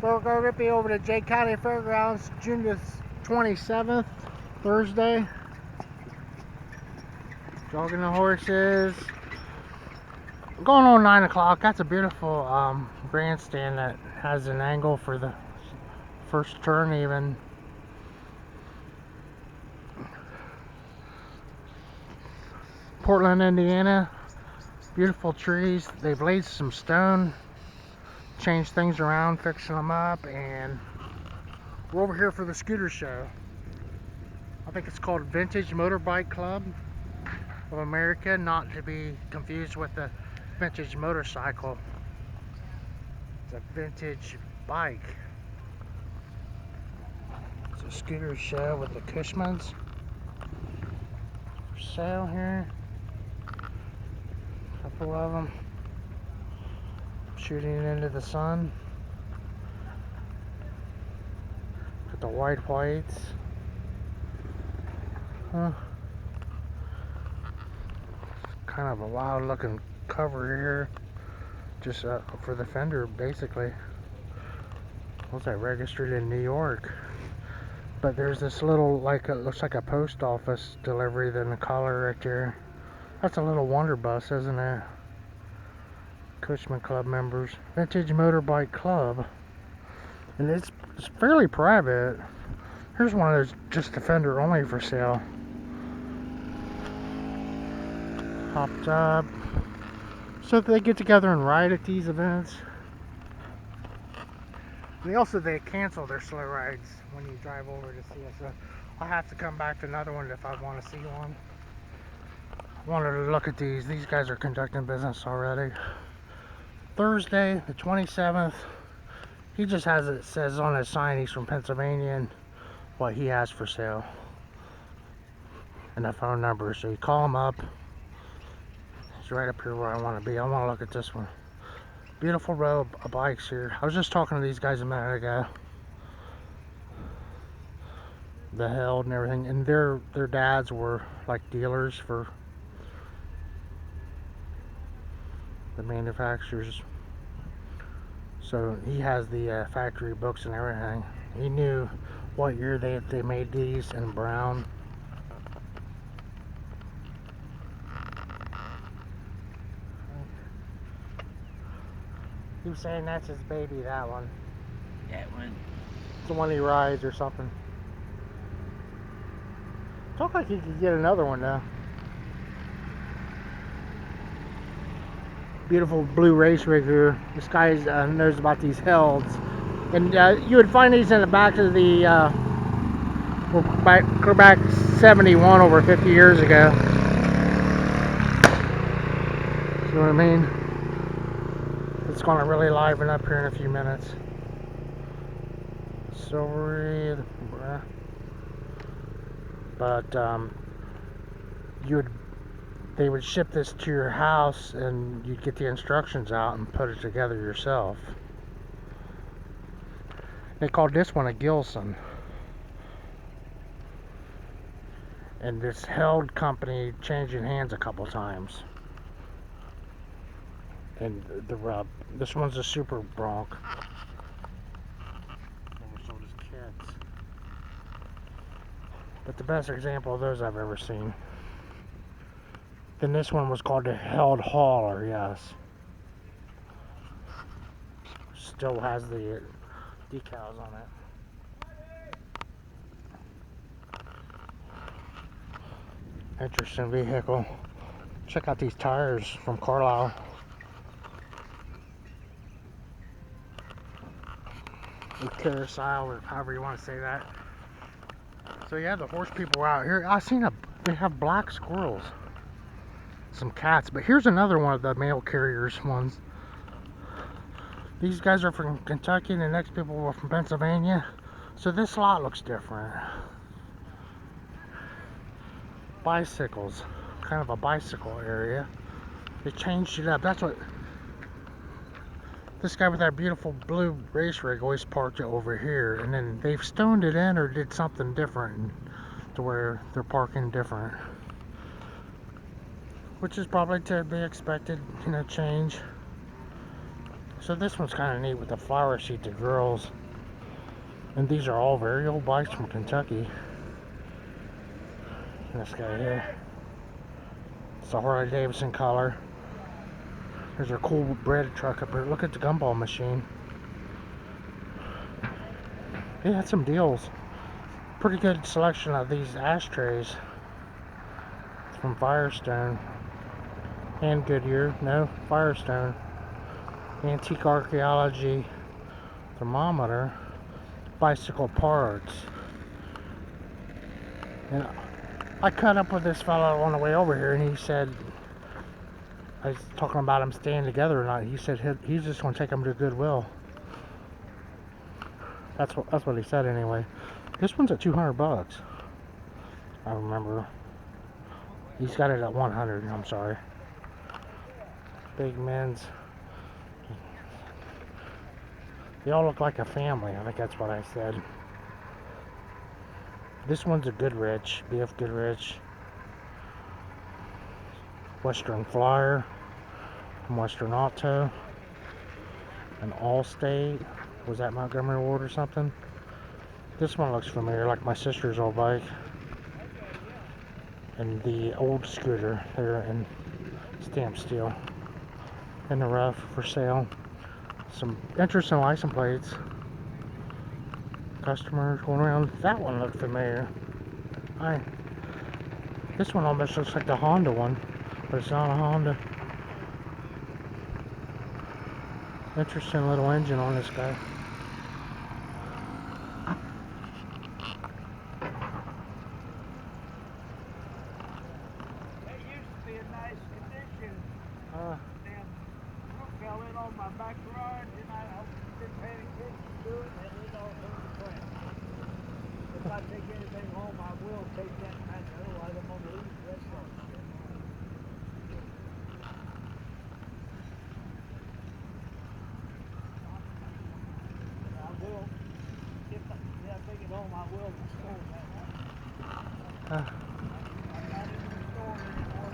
We're going to be over to Jay County Fairgrounds June the 27th, Thursday. Jogging the horses. Going on 9 o'clock. That's a beautiful grandstand that has an angle for the first turn even. Portland, Indiana. Beautiful trees. They've laid some stone, changed things around, fixing them up, and we're over here for the scooter show. I think it's called Vintage Motorbike Club of America, not to be confused with the vintage motorcycle. It's a vintage bike. It's a scooter show with the Cushmans for sale here. A couple of them shooting into the sun. Got the whites. Huh. Kind of a wild looking cover here. Just for the fender, basically. What's that, registered in New York? But there's this little, like, it looks like a post office delivery, then the collar right there. That's a little Wonder Bus, isn't it? Cushman Club members. Vintage Motorbike Club. And it's fairly private. Here's one of those just Defender only for sale. Hopped up. So they get together and ride at these events. They cancel their slow rides when you drive over to see us. So I'll have to come back to another one if I want to see one. I wanted to look at these. These guys are conducting business already. Thursday, the 27th. He just has it says on his sign he's from Pennsylvania and what he has for sale. And the phone number. So you call him up. It's right up here where I want to be. I want to look at this one. Beautiful row of bikes here. I was just talking to these guys a minute ago. The Held and everything, and their dads were like dealers for the manufacturers. So he has the factory books and everything. He knew what year they made these in brown. He was saying that's his baby, that one. That one. It's the one he rides or something. Talk like he could get another one though. Beautiful blue race rig here. This guy knows about these Helds. And you would find these in the back of the back 71 over 50 years ago. You know what I mean? It's going to really liven up here in a few minutes. Silvery, but they would ship this to your house and you'd get the instructions out and put it together yourself. They called this one a Gilson. And this Held company changing hands a couple times. And this one's a Super Bronc. They were sold as kits. But the best example of those I've ever seen. Then this one was called the Held Hauler, yes. Still has the decals on it. Interesting vehicle. Check out these tires from Carlisle. Carousel, or however you want to say that. So yeah, the horse people were out here. They have black squirrels. Some cats, but here's another one of the mail carriers ones. These guys are from Kentucky and the next people were from Pennsylvania. So this lot looks different. Bicycles, kind of a bicycle area. They changed it up. That's what this guy with that beautiful blue race rig always parked it over here, and then they've stoned it in or did something different to where they're parking different. Which is probably to be expected, change. So this one's kind of neat with the flower seat, the girls. And these are all very old bikes from Kentucky. And this guy here. It's a Harley Davidson color. There's a cool bread truck up here. Look at the gumball machine. They had some deals. Pretty good selection of these ashtrays. It's from Firestone. And Goodyear. No, Firestone. Antique Archaeology thermometer. Bicycle parts. And I caught up with this fellow on the way over here, and he said, I was talking about them staying together or not. He said he's just going to take them to Goodwill. That's what he said anyway. This one's at $200. I remember. He's got it at 100. I'm sorry. Big men's. They all look like a family. I think that's what I said. This one's a Goodrich, BF Goodrich. Western Flyer from Western Auto. An Allstate. Was that Montgomery Ward or something? This one looks familiar, like my sister's old bike. And the old scooter there in stamped steel. In the rough for sale. Some interesting license plates. Customers going around. That one looked familiar. This one almost looks like the Honda one, but it's not a Honda. Interesting little engine on this guy. It used to be a nice condition. Damn roof fell in on my back garage, and I didn't pay any attention to it, and it all turned to crap. If I take anything home, I will take that back. Otherwise, I'm gonna lose the rest of it. I will. If I take it home, I will restore that one. I'm not in the store anymore.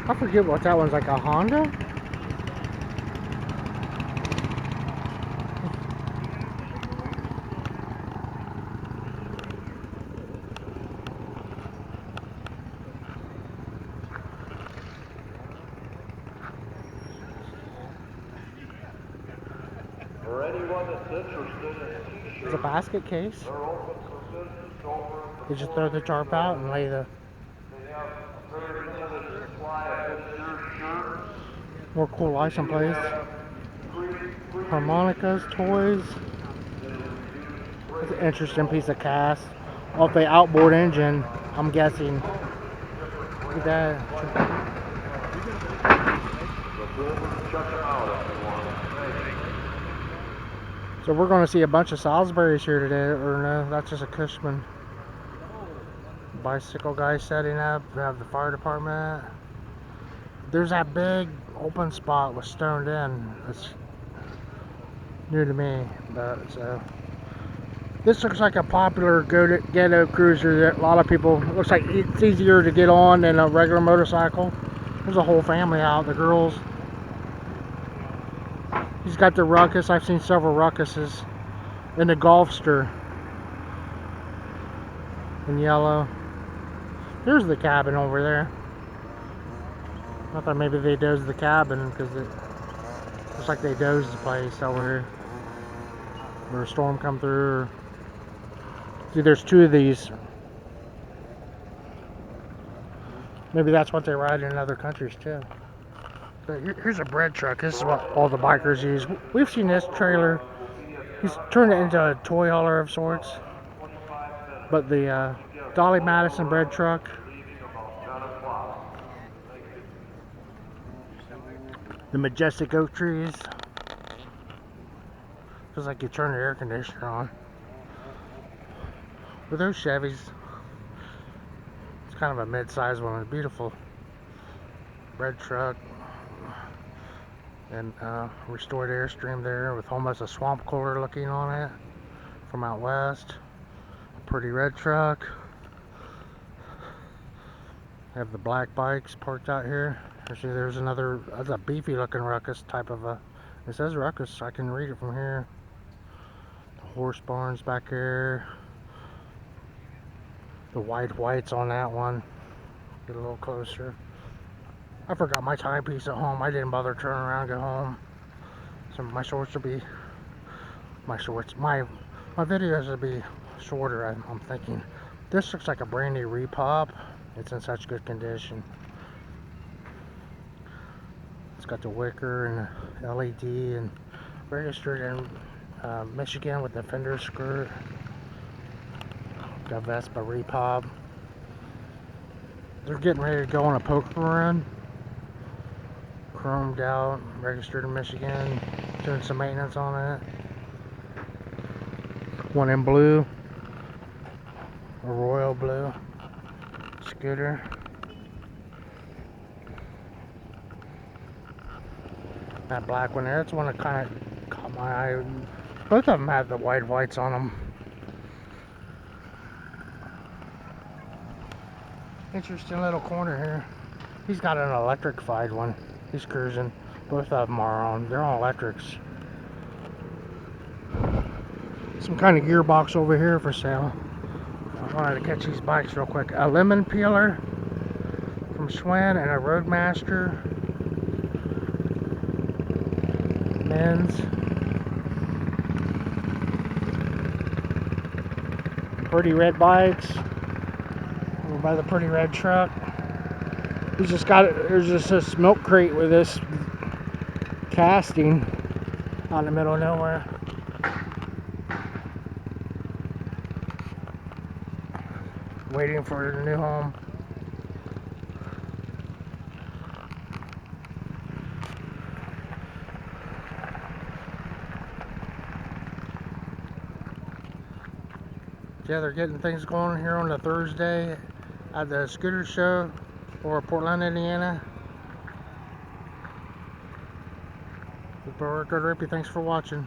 I forget what that one's, like a Honda? For anyone that's interested in It's a t-shirts, basket case. they're open for business over at the You just throw the tarp out and lay the They have a very limited supply of this year's shirts. more cool license plates. Free Harmonicas, toys. It's an interesting piece of cast. Off the outboard engine, I'm guessing. Look at that. So go over and check them out if you want. So we're going to see a bunch of Salisbury's here today, or no, that's just a Cushman. Bicycle guy setting up. We have the fire department. There's that big open spot with stoned in. It's new to me, but so this looks like a popular ghetto cruiser that a lot of people, looks like it's easier to get on than a regular motorcycle. There's a whole family out, the girls. He's got the Ruckus. I've seen several Ruckuses. And the Golfster in yellow. There's the cabin over there. I thought maybe they dozed the cabin because it looks like they dozed the place over here. Or a storm come through. Or... See, there's two of these. Maybe that's what they ride in other countries too. But here's a bread truck. This is what all the bikers use. We've seen this trailer. He's turned it into a toy hauler of sorts. But the Dolly Madison bread truck. The majestic oak trees. Feels like you turn the air conditioner on. With those Chevys, it's kind of a mid-sized one. A beautiful bread truck. And restored Airstream there with almost a swamp cooler looking on it from out west. A pretty red truck. Have the black bikes parked out here. Actually, there's another, that's a beefy looking Ruckus type of a, it says Ruckus, I can read it from here. The horse barns back here. The whites on that one. Get a little closer. I forgot my timepiece at home. I didn't bother turning around and go home. So my shorts will be, my videos will be shorter, I'm thinking. This looks like a brand new repop. It's in such good condition. It's got the wicker and the LED and registered in Michigan with the fender skirt. Got Vespa repop. They're getting ready to go on a poker run. Chromed out, registered in Michigan. Doing some maintenance on it. One in blue. A royal blue scooter. That black one there, that's one that kind of caught my eye. Both of them have the whites on them. Interesting little corner here. He's got an electrified one. He's cruising. Both of them are on. They're all electrics. Some kind of gearbox over here for sale. I wanted to catch these bikes real quick. A lemon peeler from Schwinn and a Roadmaster. Men's. Pretty red bikes. Over by the pretty red truck. He's just got it. There's just this milk crate with this casting out in the middle of nowhere. Waiting for the new home. Yeah, they're getting things going here on a Thursday at the scooter show for Portland, Indiana. Good Rippy, thanks for watching.